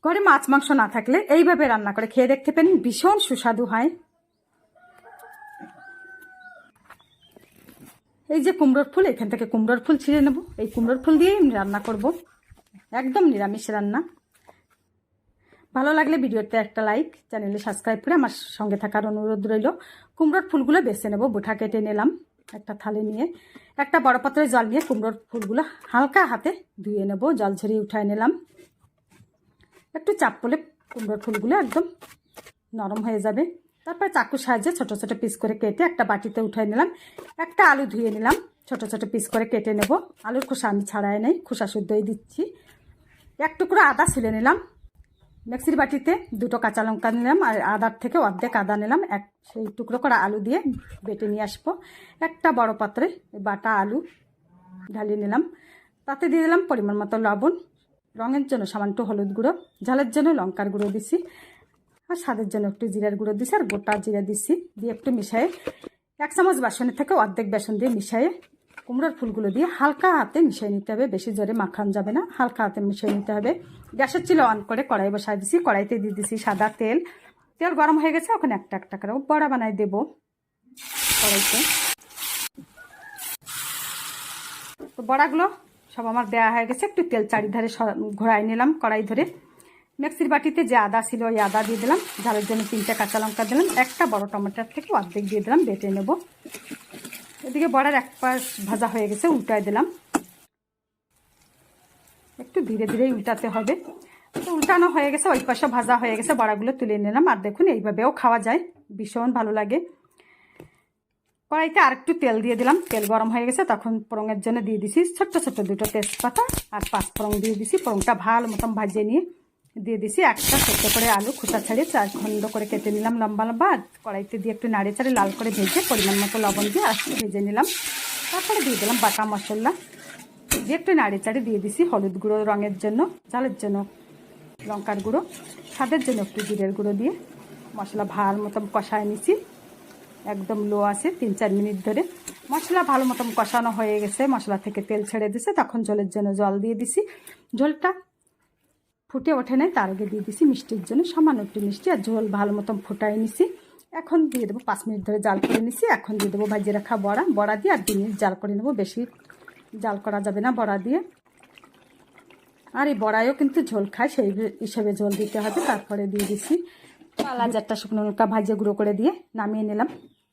ঘরে মাছ মাংস না থাকলে এইভাবে রান্না করে খেয়ে দেখতে পারেন, ভীষণ সুস্বাদু হয়। এই যে কুমড়োর ফুল, এখান থেকে কুমড়োর ফুল ছিঁড়ে নেব। এই কুমড়োর ফুল দিয়েই রান্না করব, একদম নিরামিষ রান্না। ভালো লাগলে ভিডিওতে একটা লাইক, চ্যানেলে সাবস্ক্রাইব করে আমার সঙ্গে থাকার অনুরোধ রইল। কুমড়োর ফুলগুলো বেছে নেব। বোটা কেটে নিলাম একটা থালে নিয়ে, একটা বড় পাত্রে জল নিয়ে কুমড়োর ফুলগুলো হালকা হাতে ধুয়ে নেব। জল ঝরিয়ে উঠায় নিলাম। একটু চাপ করলে কুমড়োর ফুলগুলো একদম নরম হয়ে যাবে। তারপর চাকুর সাহায্যে ছোট ছোট পিস করে কেটে একটা বাটিতে উঠাই নিলাম। একটা আলু ধুয়ে নিলাম, ছোট ছোট পিস করে কেটে নেব। আলুর খোসা আমি ছাড়াই নেই, খোসা শুদ্ধই দিচ্ছি। এক টুকরো আদা ছিলে নিলাম। মিক্সির বাটিতে দুটো কাঁচা লঙ্কা নিলাম, আর আদার থেকে অর্ধেক আদা নিলাম। সেই টুকরো করা আলু দিয়ে বেটে নিয়ে আসবো। একটা বড় পাত্রে বাটা আলু ঢালিয়ে নিলাম। তাতে দিয়ে দিলাম পরিমাণ মতো লবণ, রঙের জন্য সামান্য হলুদ গুঁড়ো, ঝালের জন্য লঙ্কার গুঁড়ো দিছি, আর স্বাদের জন্য একটু জিরার গুঁড়ো দিছি, আর গোটা জিরা দিছি। দিয়ে একটু মিশিয়ে 1 চামচ বেসনের থেকে অর্ধেক বেসন দিয়ে মিশিয়ে কুমড়োর ফুলগুলো দিয়ে হালকা হাতে মিশিয়ে নিতে হবে। বেশি জোরে মাখানো যাবে না, হালকা হাতে মিশিয়ে নিতে হবে। গ্যাসের চুলা অন করে কড়াই বসাই দিছি। কড়াইতে দিয়ে দিছি সাদা তেল। তেল গরম হয়ে গেছে, ওখানে একটা একটা করে বড়া বানাই দেবো কড়াইতে। তো বড়াগুলো সব আমার দেওয়া হয়ে গেছে। একটু তেল চারিধারে ঘোরাই নিলাম কড়াই ধরে। মিক্সির বাটিতে যে আদা ছিল ওই আদা দিয়ে দিলাম, ঝালের জন্য 3টা কাঁচা লঙ্কা দিলাম, একটা বড় টমেটোর থেকে অর্ধেক দিয়ে দিলাম, বেটে নেব। এদিকে বড়ার এক পাশ ভাজা হয়ে গেছে, উল্টায় দিলাম। একটু ধীরে ধীরে উল্টাতে হবে। তো উল্টানো হয়ে গেছে, ওই পাশে ভাজা হয়ে গেছে, বড়াগুলো তুলে নিলাম। আর দেখুন এইভাবেও খাওয়া যায়, ভীষণ ভালো লাগে। কড়াইতে আর একটু তেল দিয়ে দিলাম। তেল গরম হয়ে গেছে, তখন ফোড়নের জন্য দিয়ে দিছি ছোট্ট ছোট্ট 2টো তেজপাতা আর 5 ফোড়ন দিয়ে দিছি। ফোড়নটা ভালো মতন ভাজিয়ে নিয়ে দিয়ে দিছি একটা ছোট্ট করে আলু, খোসা ছাড়িয়ে 4 খণ্ড করে কেটে নিলাম লম্বা লম্বা। আর কড়াইতে দিয়ে একটু নাড়ে চাড়ে লাল করে ভেজে পরিমাণ মতো লবণ দিয়ে আর ভেজে নিলাম। তারপরে দিয়ে দিলাম বাটা মশলা দিয়ে একটু নাড়ে চাড়ে দিয়ে দিছি হলুদ গুঁড়ো, রঙের জন্য, ঝালের জন্য লঙ্কার গুঁড়ো, স্বাদের জন্য একটু জিরের গুঁড়ো দিয়ে মশলা ভালো মতন কষায় নিছি। একদম লো আছে 3-4 মিনিট ধরে। মশলা ভালো মতন কষানো হয়ে গেছে, মশলা থেকে তেল ছেড়ে দিছে, তখন জলের জন্য জল দিয়ে দিছি। ঝোলটা ফুটে ওঠে নাই, তার আগে দিয়ে দিছি মিষ্টির জন্য সামান্য একটু মিষ্টি, আর ঝোল ভালো মতন ফুটাই নিছি। এখন দিয়ে দেবো 5 মিনিট ধরে জাল করে নিছি। এখন দিয়ে দেবো ভাজিয়ে রাখা বড়া দিয়ে আর 2 মিনিট জাল করে নেবো। বেশি জাল করা যাবে না বড়া দিয়ে। আর এই বড়ায়ও কিন্তু ঝোল খায়, সেই হিসেবে ঝোল দিতে হবে। তারপরে দিয়ে দিছি লাল 4টা শুকনো লঙ্কা ভাজিয়ে গুঁড়ো করে দিয়ে নামিয়ে নিলাম।